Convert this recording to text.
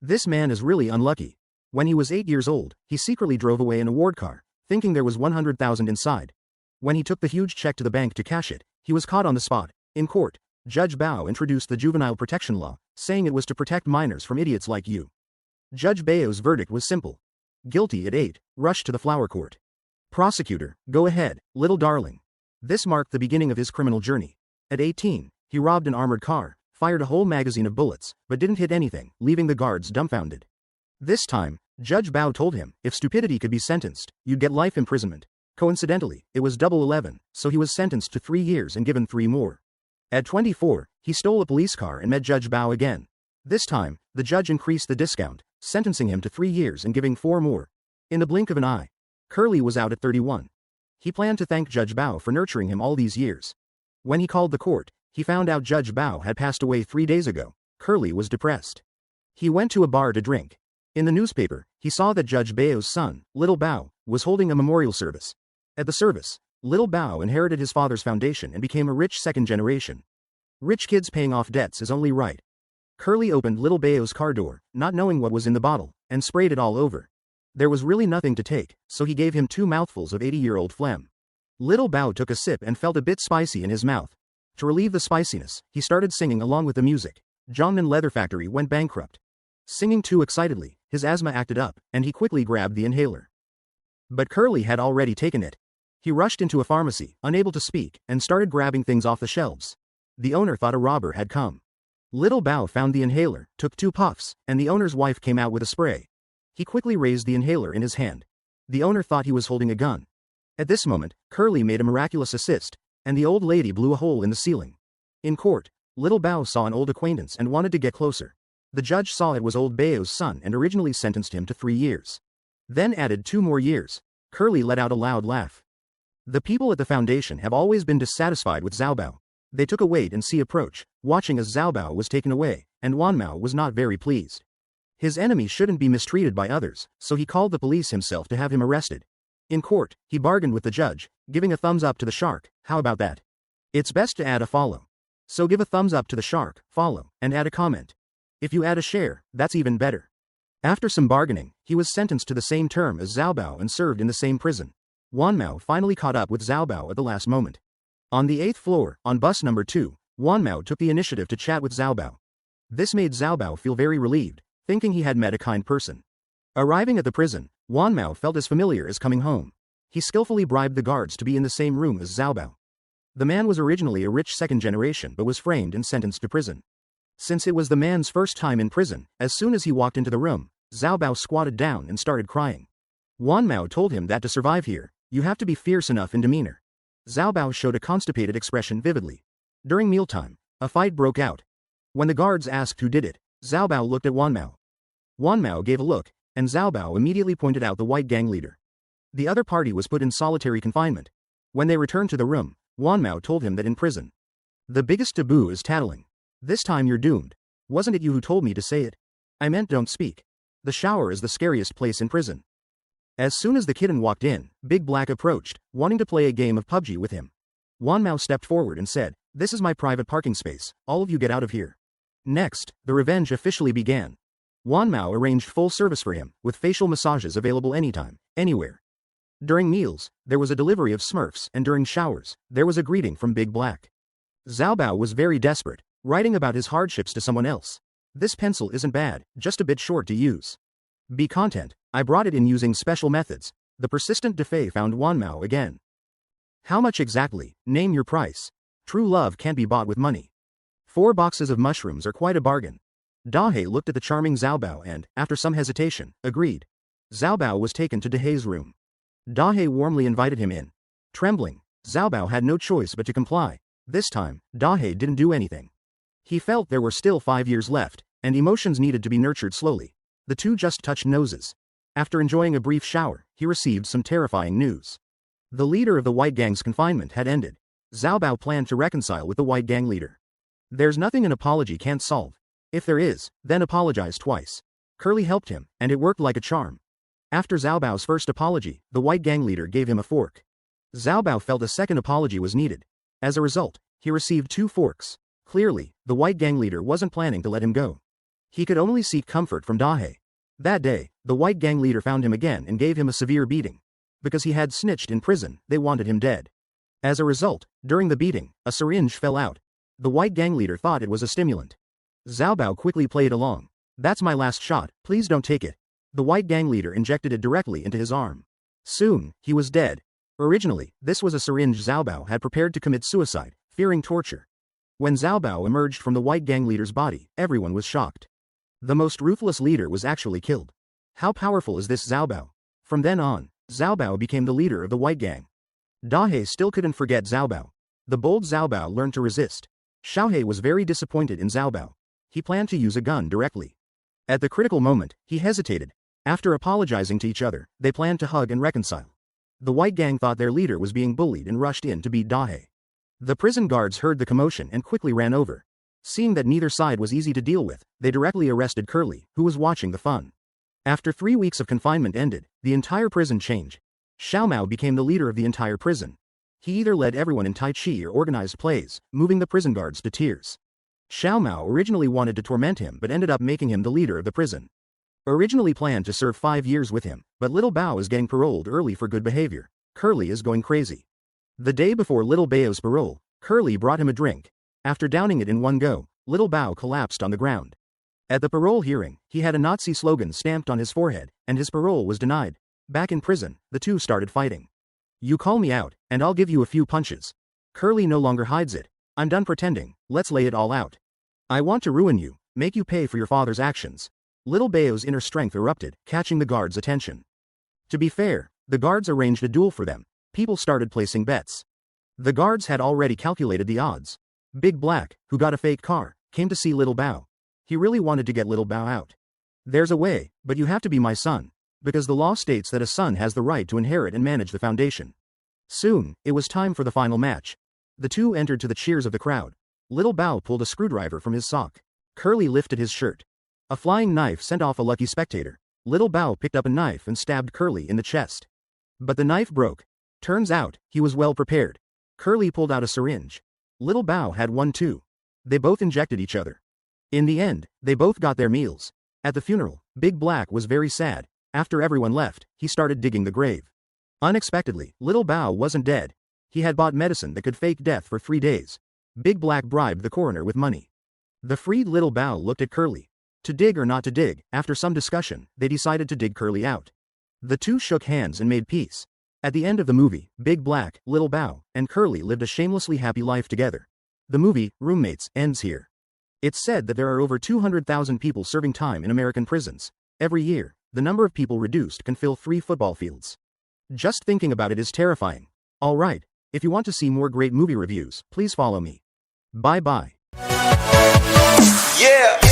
This man is really unlucky. When he was 8 years old, he secretly drove away in a ward car, thinking there was 100,000 inside. When he took the huge check to the bank to cash it, he was caught on the spot. In court, Judge Bao introduced the juvenile protection law, saying it was to protect minors from idiots like you. Judge Bao's verdict was simple. Guilty at 8, rushed to the flower court. Prosecutor, go ahead, little darling. This marked the beginning of his criminal journey. At 18, he robbed an armored car, fired a whole magazine of bullets, but didn't hit anything, leaving the guards dumbfounded. This time, Judge Bao told him, if stupidity could be sentenced, you'd get life imprisonment. Coincidentally, it was double 11, so he was sentenced to 3 years and given 3 more. At 24, he stole a police car and met Judge Bao again. This time, the judge increased the discount, sentencing him to 3 years and giving 4 more. In the blink of an eye, Curly was out at 31. He planned to thank Judge Bao for nurturing him all these years. When he called the court, he found out Judge Bao had passed away 3 days ago. Curly was depressed. He went to a bar to drink. In the newspaper, he saw that Judge Bao's son, Little Bao, was holding a memorial service. At the service, Little Bao inherited his father's foundation and became a rich second generation. Rich kids paying off debts is only right. Curly opened Little Bao's car door, not knowing what was in the bottle, and sprayed it all over. There was really nothing to take, so he gave him 2 mouthfuls of 80-year-old phlegm. Little Bao took a sip and felt a bit spicy in his mouth. To relieve the spiciness, he started singing along with the music. Jiangnan Leather Factory went bankrupt. Singing too excitedly, his asthma acted up, and he quickly grabbed the inhaler. But Curly had already taken it. He rushed into a pharmacy, unable to speak, and started grabbing things off the shelves. The owner thought a robber had come. Little Bao found the inhaler, took 2 puffs, and the owner's wife came out with a spray. He quickly raised the inhaler in his hand. The owner thought he was holding a gun. At this moment, Curly made a miraculous assist, and the old lady blew a hole in the ceiling. In court, Little Bao saw an old acquaintance and wanted to get closer. The judge saw it was old Bao's son and originally sentenced him to 3 years. Then added 2 more years. Curly let out a loud laugh. The people at the foundation have always been dissatisfied with Zhao Bao. They took a wait-and-see approach, watching as Zhao Bao was taken away, and Wan Mao was not very pleased. His enemy shouldn't be mistreated by others, so he called the police himself to have him arrested. In court, he bargained with the judge, giving a thumbs up to the shark. How about that? It's best to add a follow. So give a thumbs up to the shark, follow, and add a comment. If you add a share, that's even better. After some bargaining, he was sentenced to the same term as Zhao Bao and served in the same prison. Wan Mao finally caught up with Zhao Bao at the last moment. On the 8th floor, on bus number 2, Wan Mao took the initiative to chat with Zhao Bao. This made Zhao Bao feel very relieved, thinking he had met a kind person. Arriving at the prison, Wan Mao felt as familiar as coming home. He skillfully bribed the guards to be in the same room as Zhao Bao. The man was originally a rich second generation but was framed and sentenced to prison. Since it was the man's first time in prison, as soon as he walked into the room, Zhao Bao squatted down and started crying. Wan Mao told him that to survive here, you have to be fierce enough in demeanor. Zhao Bao showed a constipated expression vividly. During mealtime, a fight broke out. When the guards asked who did it, Zhao Bao looked at Wan Mao. Wan Mao gave a look, and Zhao Bao immediately pointed out the white gang leader. The other party was put in solitary confinement. When they returned to the room, Wan Mao told him that in prison, the biggest taboo is tattling. This time you're doomed. Wasn't it you who told me to say it? I meant don't speak. The shower is the scariest place in prison. As soon as the kitten walked in, Big Black approached, wanting to play a game of PUBG with him. Wan Mao stepped forward and said, "This is my private parking space, all of you get out of here." Next, the revenge officially began. Wan Mao arranged full service for him, with facial massages available anytime, anywhere. During meals, there was a delivery of Smurfs, and during showers, there was a greeting from Big Black. Zhao Bao was very desperate, writing about his hardships to someone else. This pencil isn't bad, just a bit short to use. Be content, I brought it in using special methods. The persistent Defei found Wan Mao again. How much exactly? Name your price. True love can't be bought with money. 4 boxes of mushrooms are quite a bargain. Dahe looked at the charming Zhao Bao and, after some hesitation, agreed. Zhao Bao was taken to Dahe's room. Dahe warmly invited him in. Trembling, Zhao Bao had no choice but to comply. This time, Dahe didn't do anything. He felt there were still 5 years left, and emotions needed to be nurtured slowly. The two just touched noses. After enjoying a brief shower, he received some terrifying news. The leader of the White Gang's confinement had ended. Zhao Bao planned to reconcile with the White Gang leader. There's nothing an apology can't solve. If there is, then apologize twice. Curly helped him, and it worked like a charm. After Zhao Bao's first apology, the White Gang leader gave him a fork. Zhao Bao felt a second apology was needed. As a result, he received 2 forks. Clearly, the White Gang leader wasn't planning to let him go. He could only seek comfort from Dahe. That day, the white gang leader found him again and gave him a severe beating. Because he had snitched in prison, they wanted him dead. As a result, during the beating, a syringe fell out. The white gang leader thought it was a stimulant. Zhao Bao quickly played along. "That's my last shot, please don't take it." The white gang leader injected it directly into his arm. Soon, he was dead. Originally, this was a syringe Zhao Bao had prepared to commit suicide, fearing torture. When Zhao Bao emerged from the white gang leader's body, everyone was shocked. The most ruthless leader was actually killed. How powerful is this Zhao Bao? From then on, Zhao Bao became the leader of the white gang. Dahe still couldn't forget Zhao Bao. The bold Zhao Bao learned to resist. Xiaohe was very disappointed in Zhao Bao. He planned to use a gun directly. At the critical moment, he hesitated. After apologizing to each other, they planned to hug and reconcile. The white gang thought their leader was being bullied and rushed in to beat Dahe. The prison guards heard the commotion and quickly ran over. Seeing that neither side was easy to deal with, they directly arrested Curly, who was watching the fun. After 3 weeks of confinement ended, the entire prison changed. Xiao Mao became the leader of the entire prison. He either led everyone in Tai Chi or organized plays, moving the prison guards to tears. Xiao Mao originally wanted to torment him but ended up making him the leader of the prison. Originally planned to serve 5 years with him, but Little Bao is getting paroled early for good behavior. Curly is going crazy. The day before Little Bao's parole, Curly brought him a drink. After downing it in one go, Little Bao collapsed on the ground. At the parole hearing, he had a Nazi slogan stamped on his forehead, and his parole was denied. Back in prison, the two started fighting. "You call me out, and I'll give you a few punches." Curly no longer hides it. "I'm done pretending, let's lay it all out. I want to ruin you, make you pay for your father's actions." Little Bao's inner strength erupted, catching the guards' attention. To be fair, the guards arranged a duel for them. People started placing bets. The guards had already calculated the odds. Big Black, who got a fake car, came to see Little Bao. He really wanted to get Little Bao out. "There's a way, but you have to be my son. Because the law states that a son has the right to inherit and manage the foundation." Soon, it was time for the final match. The two entered to the cheers of the crowd. Little Bao pulled a screwdriver from his sock. Curly lifted his shirt. A flying knife sent off a lucky spectator. Little Bao picked up a knife and stabbed Curly in the chest. But the knife broke. Turns out, he was well prepared. Curly pulled out a syringe. Little Bao had one too. They both injected each other. In the end, they both got their meals. At the funeral, Big Black was very sad. After everyone left, he started digging the grave. Unexpectedly, Little Bao wasn't dead. He had bought medicine that could fake death for 3 days. Big Black bribed the coroner with money. The freed Little Bao looked at Curly. To dig or not to dig, after some discussion, they decided to dig Curly out. The two shook hands and made peace. At the end of the movie, Big Black, Little Bao, and Curly lived a shamelessly happy life together. The movie, Roommates, ends here. It's said that there are over 200,000 people serving time in American prisons. Every year, the number of people reduced can fill 3 football fields. Just thinking about it is terrifying. Alright, if you want to see more great movie reviews, please follow me. Bye bye. Yeah.